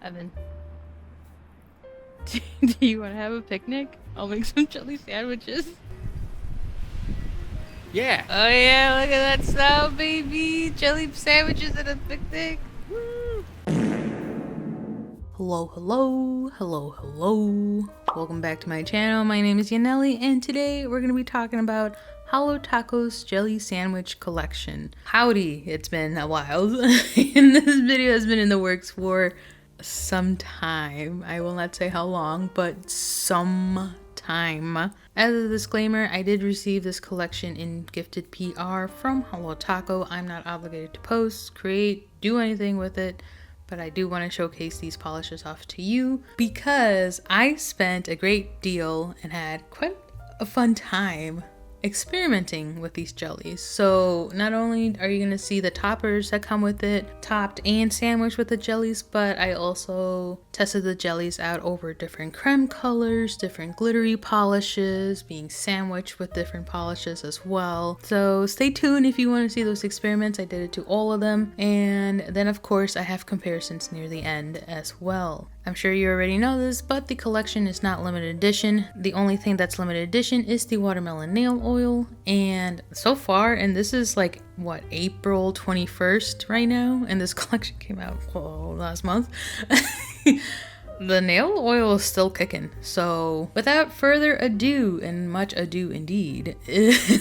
Evan, do you want to have a picnic? I'll make some jelly sandwiches. Yeah. Oh yeah, look at that sound, baby! Jelly sandwiches at a picnic. Woo! Hello. Welcome back to my channel. My name is Yaneli, and today we're going to be talking about Holo Taco's Jelly Sandwich Collection. Howdy, it's been a while, and this video has been in the works for some time. I will not say how long, but some time. As a disclaimer, I did receive this collection in gifted PR from Holo Taco. I'm not obligated to post, create, do anything with it, but I do want to showcase these polishes off to you because I spent a great deal and had quite a fun time experimenting with these jellies. So not only are you going to see the toppers that come with it, topped and sandwiched with the jellies, but I also tested the jellies out over different creme colors, different glittery polishes, being sandwiched with different polishes as well. So stay tuned if you want to see those experiments. I did it to all of them. And then of course I have comparisons near the end as well. I'm sure you already know this, but the collection is not limited edition. The only thing that's limited edition is the watermelon nail oil. And so far, and this is like, what, April 21st right now? And this collection came out last month. The nail oil is still kicking. So without further ado, and much ado indeed,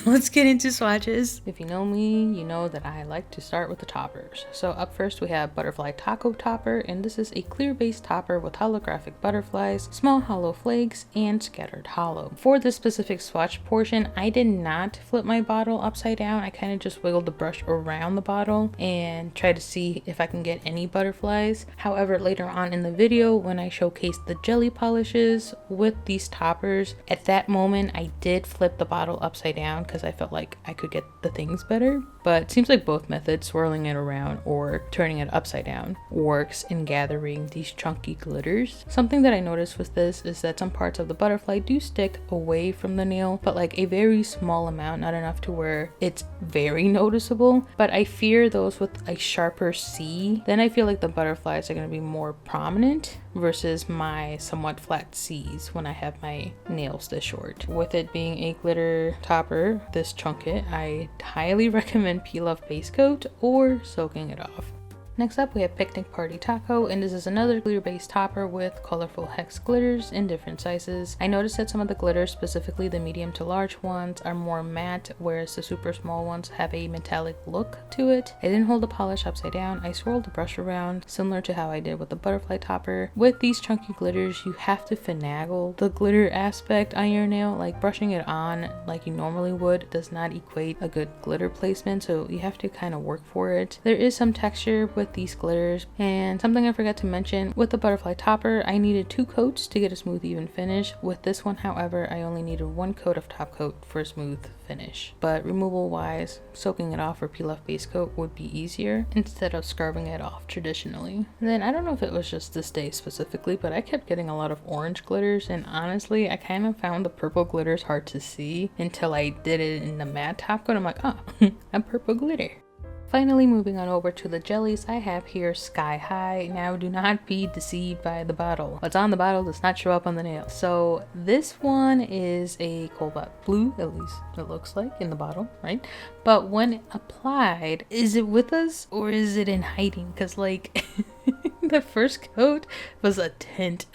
let's get into swatches. If you know me, you know that I like to start with the toppers. So up first we have butterfly taco topper, and this is a clear base topper with holographic butterflies, small hollow flakes, and scattered hollow. For this specific swatch portion, I did not flip my bottle upside down. I kind of just wiggled the brush around the bottle and tried to see if I can get any butterflies. However, later on in the video, when I showcased the jelly polishes with these toppers, at that moment I did flip the bottle upside down because I felt like I could get the things better. But it seems like both methods, swirling it around or turning it upside down, works in gathering these chunky glitters. Something that I noticed with this is that some parts of the butterfly do stick away from the nail, but like a very small amount, not enough to where it's very noticeable. But I fear those with a sharper C, then I feel like the butterflies are going to be more prominent versus my somewhat flat C's when I have my nails this short. With it being a glitter topper, this chunket, I highly recommend peel off base coat or soaking it off. Next up we have Picnic Party Taco, and this is another glitter based topper with colorful hex glitters in different sizes. I noticed that some of the glitters, specifically the medium to large ones, are more matte, whereas the super small ones have a metallic look to it. I didn't hold the polish upside down, I swirled the brush around, similar to how I did with the butterfly topper. With these chunky glitters, you have to finagle the glitter aspect on your nail. Like brushing it on like you normally would does not equate a good glitter placement, so you have to kind of work for it. There is some texture with these glitters, and something I forgot to mention, with the butterfly topper I needed 2 coats to get a smooth even finish. With this one, however, I only needed 1 coat of top coat for a smooth finish. But removal wise, soaking it off or peel off base coat would be easier instead of scrubbing it off traditionally. And then I don't know if it was just this day specifically, but I kept getting a lot of orange glitters, and honestly I kind of found the purple glitters hard to see until I did it in the matte top coat. I'm like, oh, a purple glitter. Finally, moving on over to the jellies, I have here Sky High. Now do not be deceived by the bottle. What's on the bottle does not show up on the nail. So this one is a cobalt blue, at least it looks like in the bottle, right? But when applied, is it with us or is it in hiding? Because like the first coat was a tint.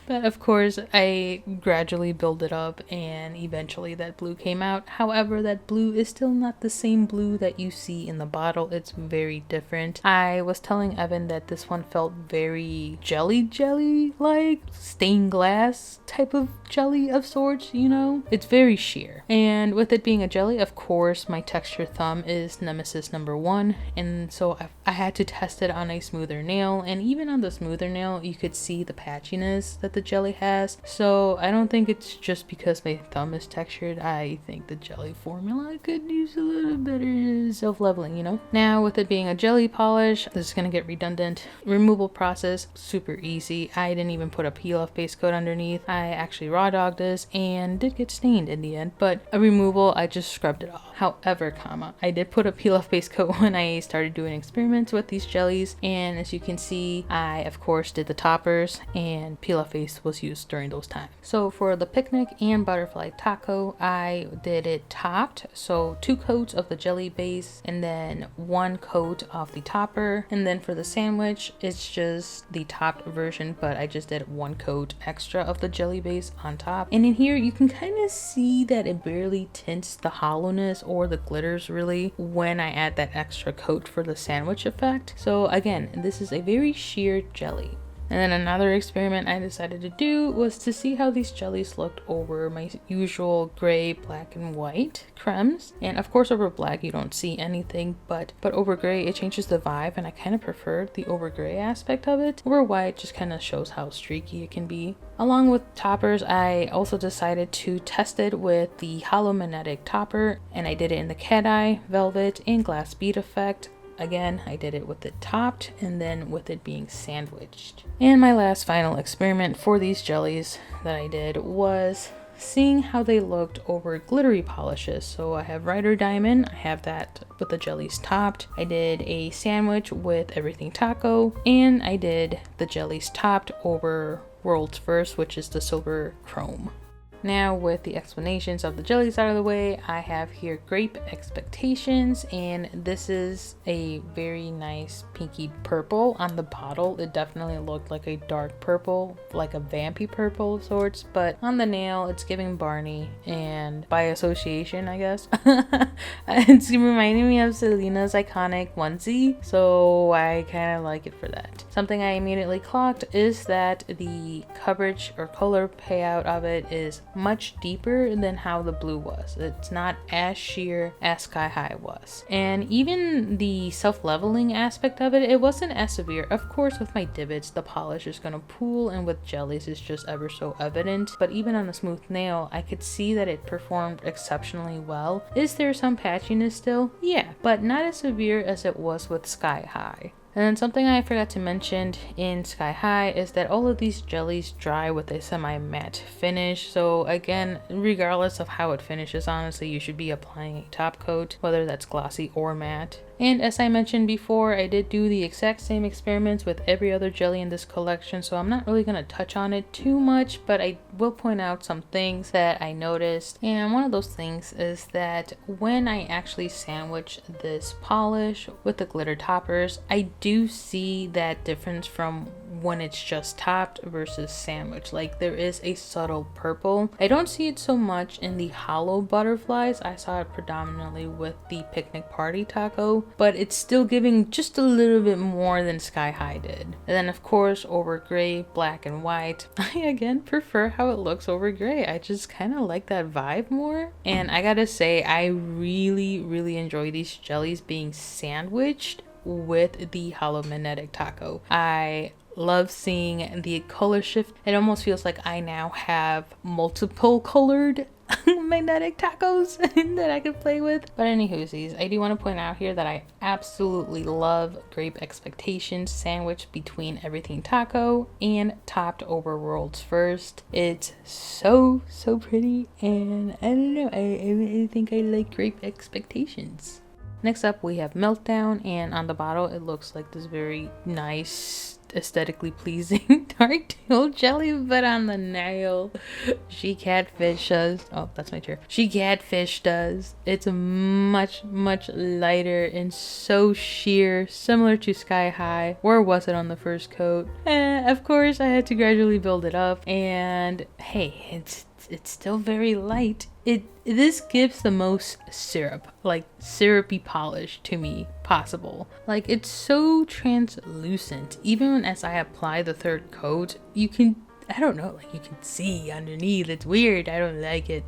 But of course I gradually build it up and eventually that blue came out. However, that blue is still not the same blue that you see in the bottle. It's very different. I was telling Evan that this one felt very jelly like stained glass type of jelly of sorts, you know? It's very sheer. And with it being a jelly, of course my texture thumb is nemesis number 1, and so I had to test it on a smoother nail, and even on the smoother nail you could see the patchiness that the jelly has. So I don't think it's just because my thumb is textured. I think the jelly formula could use a little better self-leveling, you know? Now with it being a jelly polish, this is gonna get redundant. Removal process, super easy. I didn't even put a peel off base coat underneath. I actually raw dogged this and did get stained in the end, but a removal, I just scrubbed it off. However, I did put a peel off base coat when I started doing experiments with these jellies, and as you can see, I of course did the toppers, and peel off base was used during those times. So for the picnic and butterfly taco, I did it topped, so 2 coats of the jelly base and then 1 coat of the topper, and then for the sandwich it's just the topped version, but I just did 1 coat extra of the jelly base on top. And in here you can kind of see that it barely tints the hollowness or the glitters really when I add that extra coat for the sandwich effect. So again, this is a very sheer jelly. And then another experiment I decided to do was to see how these jellies looked over my usual gray, black, and white cremes. And of course over black you don't see anything, but over gray it changes the vibe, and I kind of preferred the over gray aspect of it. Over white just kind of shows how streaky it can be. Along with toppers, I also decided to test it with the hollow magnetic topper, and I did it in the cat eye, velvet, and glass bead effect. Again, I did it with it topped and then with it being sandwiched. And my last final experiment for these jellies that I did was seeing how they looked over glittery polishes. So I have Rider Diamond, I have that with the jellies topped. I did a sandwich with everything taco, and I did the jellies topped over World's First, which is the silver chrome. Now with the explanations of the jellies out of the way, I have here Grape Expectations, and this is a very nice pinky purple. On the bottle it definitely looked like a dark purple, like a vampy purple of sorts, but on the nail it's giving Barney, and by association I guess it's reminding me of Selena's iconic onesie, so I kind of like it for that. Something I immediately clocked is that the coverage or color payout of it is much deeper than how the blue was. It's not as sheer as Sky High was. And even the self-leveling aspect of it wasn't as severe. Of course, with my divots, the polish is gonna pool, and with jellies, it's just ever so evident. But even on a smooth nail, I could see that it performed exceptionally well. Is there some patchiness still? Yeah, but not as severe as it was with Sky High. And then something I forgot to mention in Sky High is that all of these jellies dry with a semi-matte finish. So again, regardless of how it finishes, honestly, you should be applying a top coat, whether that's glossy or matte. And as I mentioned before, I did do the exact same experiments with every other jelly in this collection, so I'm not really going to touch on it too much, but I will point out some things that I noticed. And one of those things is that when I actually sandwich this polish with the glitter toppers, I do see that difference from when it's just topped versus sandwich. Like, there is a subtle purple. I don't see it so much in the hollow butterflies. I saw it predominantly with the picnic party taco, but it's still giving just a little bit more than Sky High did. And then of course over gray, black, and white, I again prefer how it looks over gray. I just kind of like that vibe more. And I gotta say, I really enjoy these jellies being sandwiched with the hollow magnetic taco. I love seeing the color shift. It almost feels like I now have multiple colored magnetic tacos that I could play with. But anywhoosies, I do want to point out here that I absolutely love Grape Expectations sandwich between everything taco and topped over World's First. It's so pretty, and I don't know, I think I like Grape Expectations. Next up we have Meltdown, and on the bottle it looks like this very nice, aesthetically pleasing dark teal jelly, but on the nail she catfish does. Oh, that's my chair. She catfish does. It's much lighter and so sheer, similar to Sky High. Where was it on the first coat? Of course I had to gradually build it up, and hey, it's still very light. This gives the most syrup, like syrupy polish to me possible. Like, it's so translucent. Even as I apply the third coat, you can, I don't know, like you can see underneath. It's weird. I don't like it.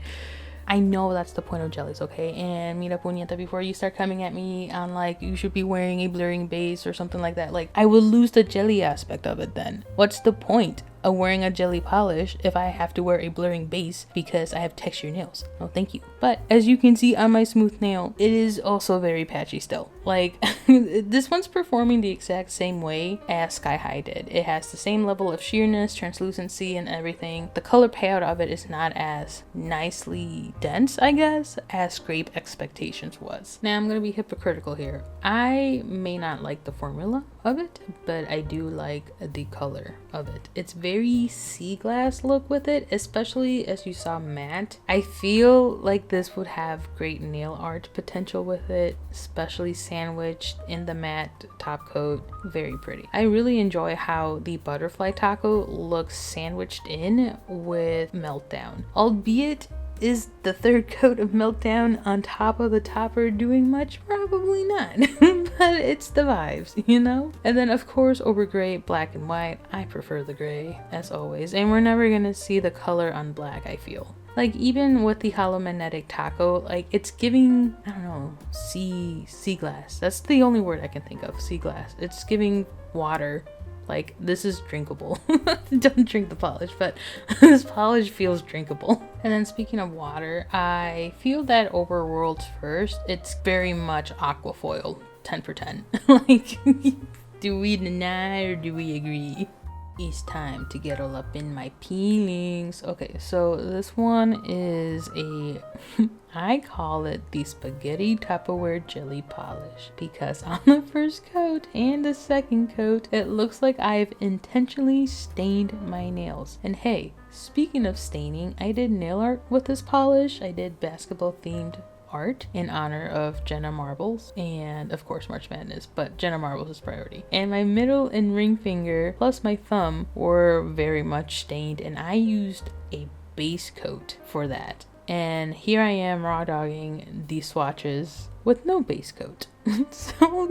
I know that's the point of jellies, okay? And mira puñeta, before you start coming at me on like you should be wearing a blurring base or something like that, like I will lose the jelly aspect of it then. What's the point wearing a jelly polish if I have to wear a blurring base because I have textured nails. No, thank you. But as you can see on my smooth nail, it is also very patchy still. Like this one's performing the exact same way as Sky High did. It has the same level of sheerness, translucency, and everything. The color payout of it is not as nicely dense, I guess, as Grape Expectations was. Now I'm gonna be hypocritical here. I may not like the formula of it, but I do like the color of it. It's very sea glass look with it, especially as you saw matte. I feel like this would have great nail art potential with it, especially sandwiched in the matte top coat. Very pretty. I really enjoy how the butterfly taco looks sandwiched in with Meltdown, albeit is the third coat of Meltdown on top of the topper doing much? Probably not. But it's the vibes, you know? And then of course over gray, black and white, I prefer the gray as always. And we're never gonna see the color on black, I feel. Like even with the hollow magnetic taco, like it's giving, I don't know, sea glass. That's the only word I can think of, sea glass. It's giving water. Like, this is drinkable. Don't drink the polish, but this polish feels drinkable. And then speaking of water, I feel that over World's First, it's very much aquafoil, 10 for 10. Like, do we deny or do we agree? It's time to get all up in my peelings. Okay, so this one is a I call it the spaghetti Tupperware jelly polish because on the first coat and the second coat it looks like I've intentionally stained my nails. And hey, speaking of staining, I did nail art with this polish. I did basketball themed art in honor of Jenna Marbles and of course March Madness, but Jenna Marbles is priority. And my middle and ring finger plus my thumb were very much stained, and I used a base coat for that. And here I am raw dogging the swatches with no base coat. So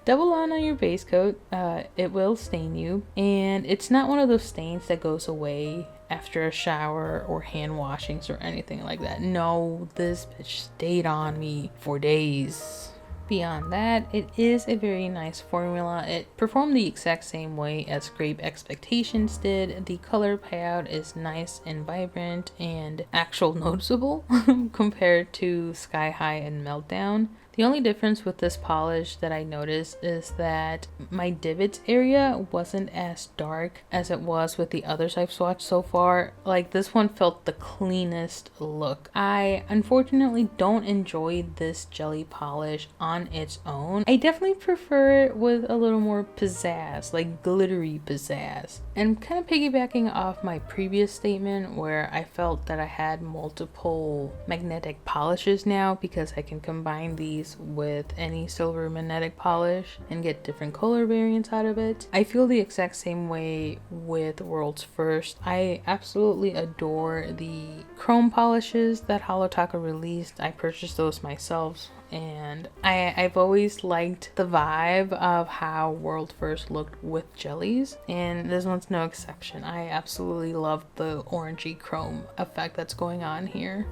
double on your base coat. It will stain you, and it's not one of those stains that goes away after a shower or hand washings or anything like that. No, this bitch stayed on me for days. Beyond that, it is a very nice formula. It performed the exact same way as Grape Expectations did. The color payout is nice and vibrant and actual noticeable compared to Sky High and Meltdown. The only difference with this polish that I noticed is that my divots area wasn't as dark as it was with the others I've swatched so far. Like this one felt the cleanest look. I unfortunately don't enjoy this jelly polish on its own. I definitely prefer it with a little more pizzazz, like glittery pizzazz. And kind of piggybacking off my previous statement where I felt that I had multiple magnetic polishes now because I can combine these with any silver magnetic polish and get different color variants out of it. I feel the exact same way with World's First. I absolutely adore the chrome polishes that Holo Taco released. I purchased those myself, and I've always liked the vibe of how World First looked with jellies, and this one's no exception. I absolutely love the orangey chrome effect that's going on here.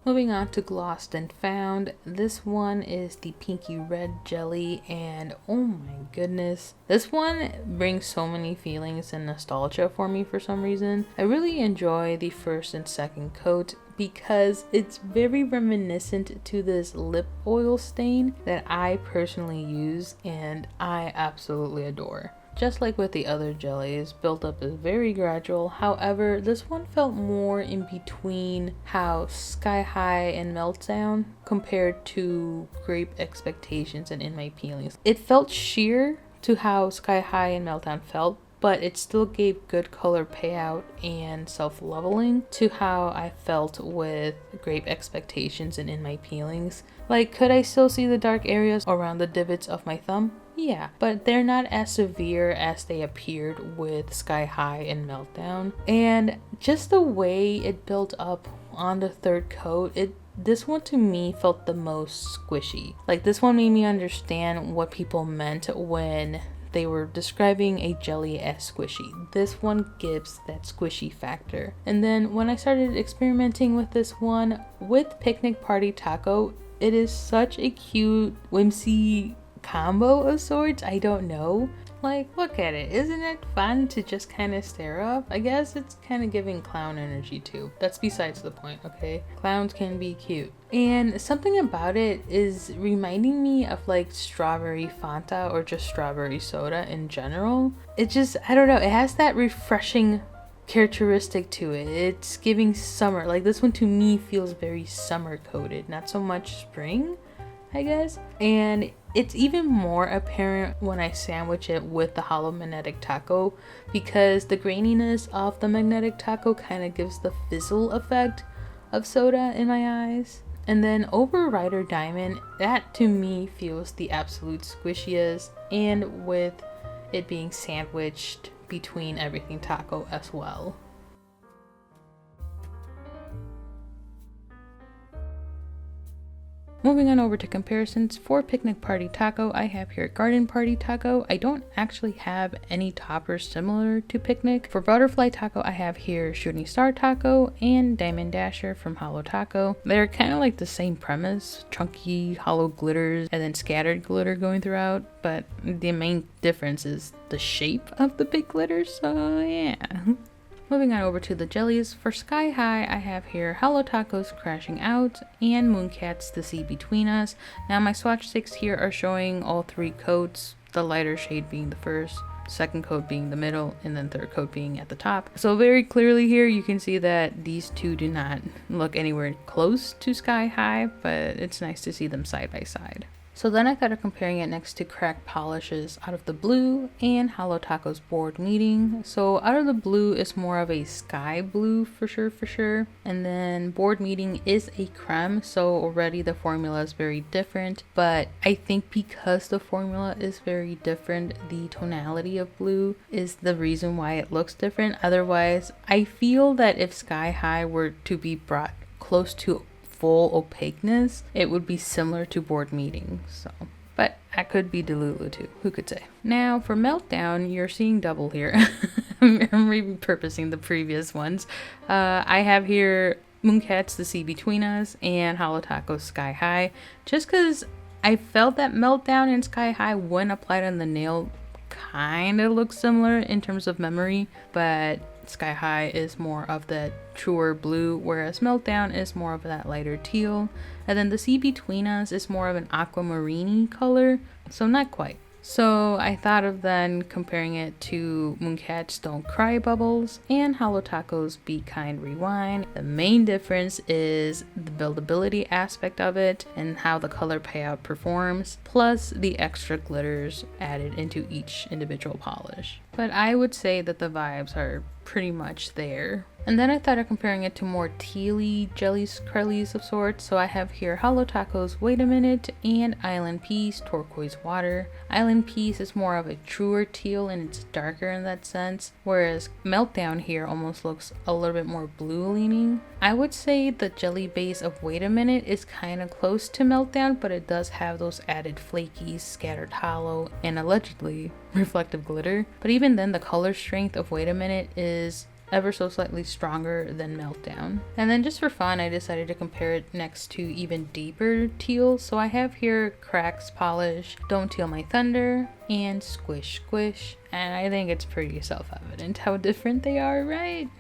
Moving on to Glossed and Found. This one is the pinky red jelly, and oh my goodness, this one brings so many feelings and nostalgia for me for some reason. I really enjoy the first and second coat because it's very reminiscent to this lip oil stain that I personally use and I absolutely adore. Just like with the other jellies, buildup is very gradual. However, this one felt more in between how Sky High and Meltdown compared to Grape Expectations and In My Peelings. It felt sheer to how Sky High and Meltdown felt, but it still gave good color payout and self-leveling to how I felt with Grape Expectations and In My Peelings. Like, could I still see the dark areas around the divots of my thumb? Yeah, but they're not as severe as they appeared with Sky High and Meltdown. And just the way it built up on the third coat, this one to me felt the most squishy. Like, this one made me understand what people meant when they were describing a jelly as squishy. This one gives that squishy factor. And then when I started experimenting with this one with Picnic Party Taco, it is such a cute, whimsy combo of sorts. I don't know. Like, look at it. Isn't it fun to just kind of stare up? I guess it's kind of giving clown energy too. That's besides the point, okay? Clowns can be cute. And something about it is reminding me of like strawberry Fanta or just strawberry soda in general. It just, I don't know, it has that refreshing characteristic to it. It's giving summer. Like this one to me feels very summer coated, not so much spring, I guess. And it's even more apparent when I sandwich it with the hollow magnetic taco, because the graininess of the magnetic taco kind of gives the fizzle effect of soda in my eyes. And then over Rider Diamond, that to me feels the absolute squishiest, and with it being sandwiched between everything taco as well. Moving on over to comparisons, for Picnic Party Taco, I have here Garden Party Taco. I don't actually have any toppers similar to Picnic. For Butterfly Taco, I have here Shooting Star Taco and Diamond Dasher from Holo Taco. They're kind of like the same premise, chunky hollow glitters and then scattered glitter going throughout, but the main difference is the shape of the big glitters, so yeah. Moving on over to the jellies, for Sky High, I have here Holo Tacos Crashing Out and Mooncats The Sea Between Us. Now my swatch sticks here are showing all three coats, the lighter shade being the first, second coat being the middle, and then third coat being at the top. So very clearly here you can see that these two do not look anywhere close to Sky High, but it's nice to see them side by side. So then I started comparing it next to Crack Polishes Out of the Blue and Holo Taco's Board Meeting. So Out of the Blue is more of a sky blue for sure. And then Board Meeting is a creme, so already the formula is very different. But I think because the formula is very different, the tonality of blue is the reason why it looks different. Otherwise, I feel that if Sky High were to be brought close to full opaqueness, it would be similar to Board Meeting. So, but I could be Delulu too, who could say. Now for Meltdown, you're seeing double here. I'm repurposing the previous ones. I have here Mooncats The Sea Between Us and Holo Taco's Sky High, just because I felt that Meltdown and Sky High, when applied on the nail, kind of look similar in terms of memory, but Sky High is more of that truer blue, whereas Meltdown is more of that lighter teal. And then The Sea Between Us is more of an aquamarine color, so not quite. So I thought of then comparing it to Mooncat's Don't Cry Bubbles and Holo Taco's Be Kind Rewind. The main difference is the buildability aspect of it and how the color payout performs, plus the extra glitters added into each individual polish. But I would say that the vibes are pretty much there. And then I thought of comparing it to more tealy jellies, crellies of sorts. So I have here Holo Taco's Wait a Minute and ilnp's Turquoise Water. ilnp's is more of a truer teal and it's darker in that sense, whereas Meltdown here almost looks a little bit more blue leaning. I would say the jelly base of Wait a Minute is kind of close to Meltdown, but it does have those added flakies, scattered hollow, and allegedly reflective glitter. But even then, the color strength of Wait a Minute is ever so slightly stronger than Meltdown. And then just for fun, I decided to compare it next to even deeper teals. So I have here Cracks Polish, Don't Teal My Thunder, and Squish Squish. And I think it's pretty self-evident how different they are, right?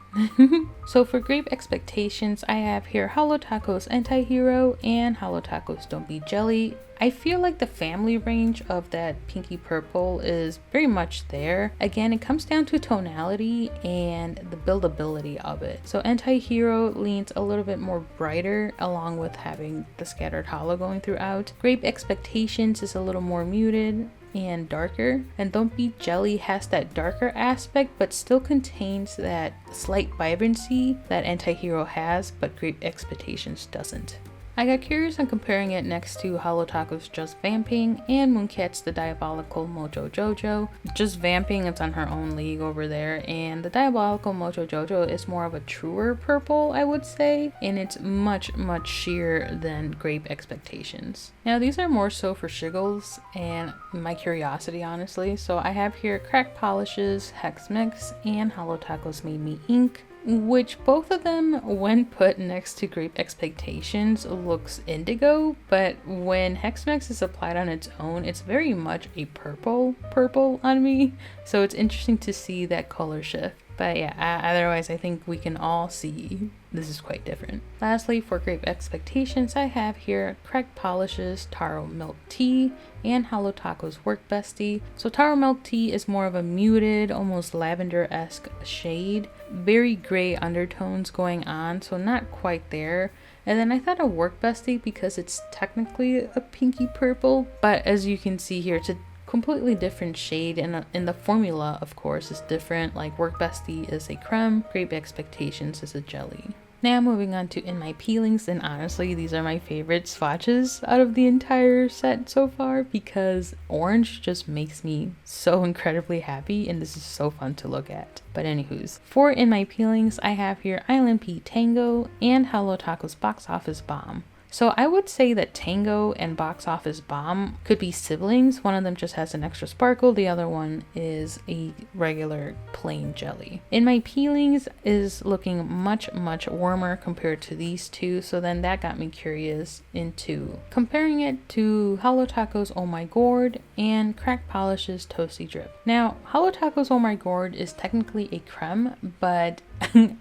So for Grape Expectations, I have here Holo Taco's Anti-Hero and Holo Taco's Don't Be Jelly. I feel like the family range of that pinky purple is very much there. Again, it comes down to tonality and the buildability of it. So Anti-Hero leans a little bit more brighter along with having the scattered hollow going throughout. Grape Expectations is a little more muted and darker, and Don't Be Jelly has that darker aspect but still contains that slight vibrancy that Anti-Hero has, but Grape Expectations doesn't. I got curious on comparing it next to Holo Taco's Just Vamping and Mooncat's The Diabolical Mojo Jojo. Just Vamping, it's on her own league over there, and the Diabolical Mojo Jojo is more of a truer purple, I would say, and it's much sheer than Grape Expectations. Now these are more so for shiggles and my curiosity, honestly, so I have here Crack Polishes, Hex Mix, and Holo Taco's Made Me Ink. which both of them, when put next to Grape Expectations, looks indigo, but when Hexmex is applied on its own, it's very much a purple on me. So it's interesting to see that color shift. But yeah, otherwise I think we can all see this is quite different. Lastly, for Grape Expectations, I have here Cracked Polishes, Taro Milk Tea, and Holo Taco's Work Bestie. So Taro Milk Tea is more of a muted, almost lavender-esque shade. Very gray undertones going on, so not quite there. And then I thought a Work Bestie because it's technically a pinky purple, but as you can see here, it's a completely different shade, and in the formula of course is different. Like Work Bestie is a creme, Grape Expectations is a jelly. Now moving on to In My Peelings, and honestly these are my favorite swatches out of the entire set so far because orange just makes me so incredibly happy and this is so fun to look at. But anywho's, for In My Peelings I have here ilnp Tango and Holo Taco's Box Office Bomb. So I would say that Tango and Box Office Bomb could be siblings. One of them just has an extra sparkle. The other one is a regular plain jelly. In My Peelings is looking much warmer compared to these two. So then that got me curious into comparing it to Holo Taco's Oh My Gourd and Cracked Polish's Toasty Drip. Now, Holo Taco's Oh My Gourd is technically a creme, but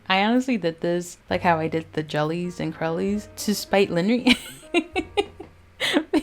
I honestly did this like how I did the jellies and crellies to spite Linry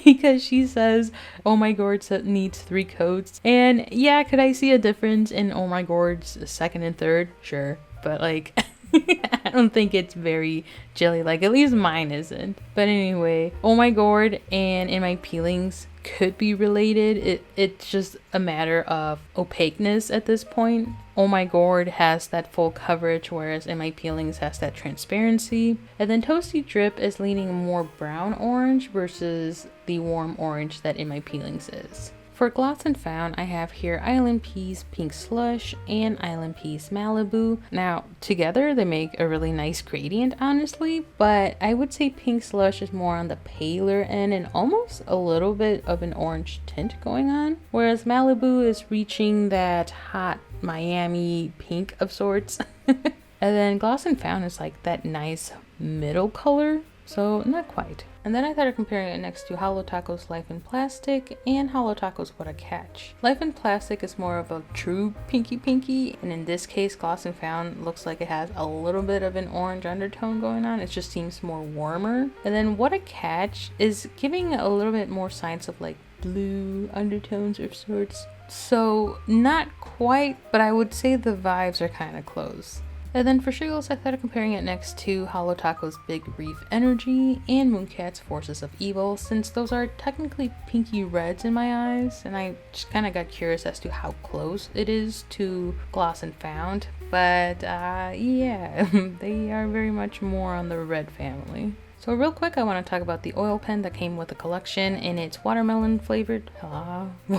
because she says Oh My Gourd needs 3 coats, and yeah, could I see a difference in Oh My Gourd's second and third? Sure, but like I don't think it's very jelly like, at least mine isn't. But anyway, Oh My Gourd and In My Peelings could be related. It's just a matter of opaqueness at this point. Oh My Gourd has that full coverage, whereas In My Peelings has that transparency. And then Toasty Drip is leaning more brown orange versus the warm orange that In My Peelings is. For Gloss and Found, I have here ilnp's Pink Slush and ilnp's Malibu. Now, together they make a really nice gradient, honestly, but I would say Pink Slush is more on the paler end and almost a little bit of an orange tint going on, whereas Malibu is reaching that hot Miami pink of sorts. And then Gloss and Found is like that nice middle color, so not quite. And then I started comparing it next to Holo Taco's Life in Plastic and Holo Taco's What a Catch. Life in Plastic is more of a true pinky, and in this case Gloss and Found looks like it has a little bit of an orange undertone going on. It just seems more warmer. And then What a Catch is giving a little bit more signs of like blue undertones of sorts. So not quite, but I would say the vibes are kind of close. And then for Shiggles, I started comparing it next to Holo Taco's Big Reef Energy and Mooncat's Forces of Evil, since those are technically pinky reds in my eyes, and I just kind of got curious as to how close it is to Gloss and Found. But yeah, they are very much more on the red family. So real quick, I want to talk about the oil pen that came with the collection, and it's watermelon flavored,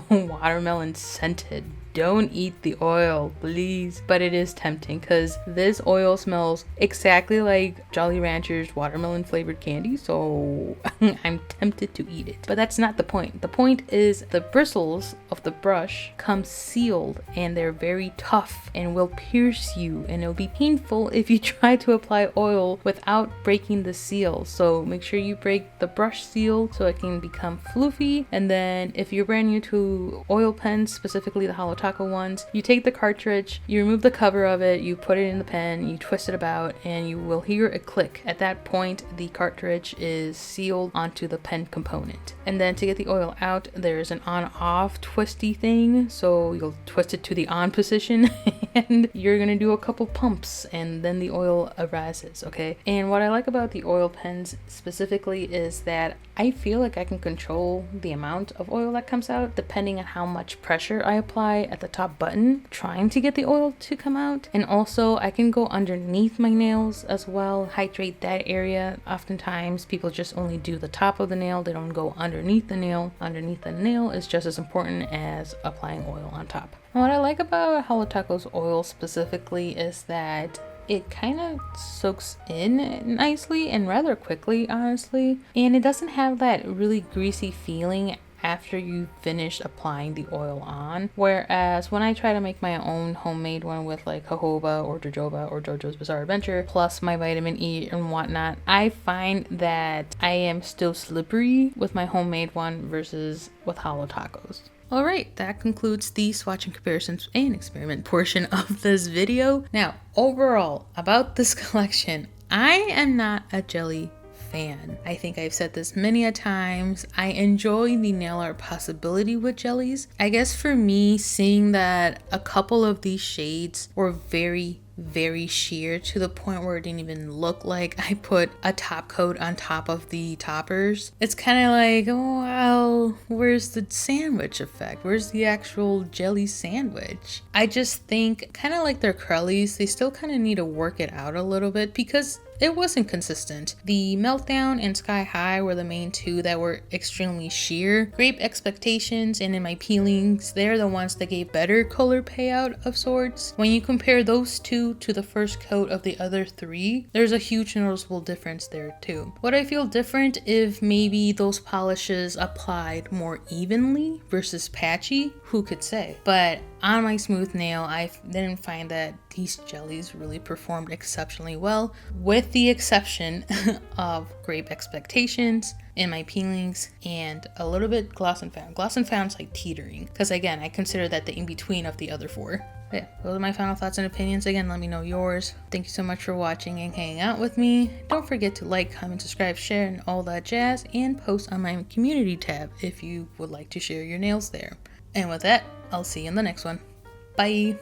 watermelon scented. Don't eat the oil, please. But it is tempting because this oil smells exactly like Jolly Rancher's watermelon flavored candy, so I'm tempted to eat it. But that's not the point. The point is the bristles of the brush come sealed and they're very tough and will pierce you, and it'll be painful if you try to apply oil without breaking the seal. So make sure you break the brush seal so it can become floofy. And then if you're brand new to oil pens, specifically the Holo Taco ones, you take the cartridge, you remove the cover of it, you put it in the pen, you twist it about, and you will hear a click. At that point, the cartridge is sealed onto the pen component. And then to get the oil out, there's an on-off twisty thing, so you'll twist it to the on position and you're gonna do a couple pumps and then the oil arises, okay? And what I like about the oil pens specifically is that I feel like I can control the amount of oil that comes out depending on how much pressure I apply at the top button, trying to get the oil to come out. And also I can go underneath my nails as well, hydrate that area. Oftentimes people just only do the top of the nail, they don't go underneath the nail. Underneath the nail is just as important as applying oil on top. And what I like about Holo Taco's oil specifically is that it kind of soaks in nicely and rather quickly, honestly. And it doesn't have that really greasy feeling after you finish applying the oil on. Whereas when I try to make my own homemade one with like jojoba or jojo's bizarre adventure plus my vitamin E and whatnot, I find that I am still slippery with my homemade one versus with holo tacos. Alright, that concludes the swatch and comparisons and experiment portion of this video. Now, overall, about this collection, I am not a jelly fan. I think I've said this many a times. I enjoy the nail art possibility with jellies. I guess for me, seeing that a couple of these shades were very sheer to the point where it didn't even look like I put a top coat on top of the toppers. It's kind of like, oh well, where's the sandwich effect? Where's the actual jelly sandwich? I just think kind of like their curlies, they still kind of need to work it out a little bit because it wasn't consistent. The Meltdown and Sky High were the main two that were extremely sheer. Grape Expectations and in my peelings, they're the ones that gave better color payout of sorts. When you compare those two to the first coat of the other three, there's a huge noticeable difference there too. Would I feel different if maybe those polishes applied more evenly versus patchy? Who could say? But on my smooth nail, I didn't find that these jellies really performed exceptionally well, with the exception of Grape Expectations in my peelings and a little bit Gloss and Found. Gloss and Found's like teetering, because again, I consider that the in-between of the other four. But yeah, those are my final thoughts and opinions. Again, let me know yours. Thank you so much for watching and hanging out with me. Don't forget to like, comment, subscribe, share, and all that jazz, and post on my community tab if you would like to share your nails there. And with that, I'll see you in the next one. Bye!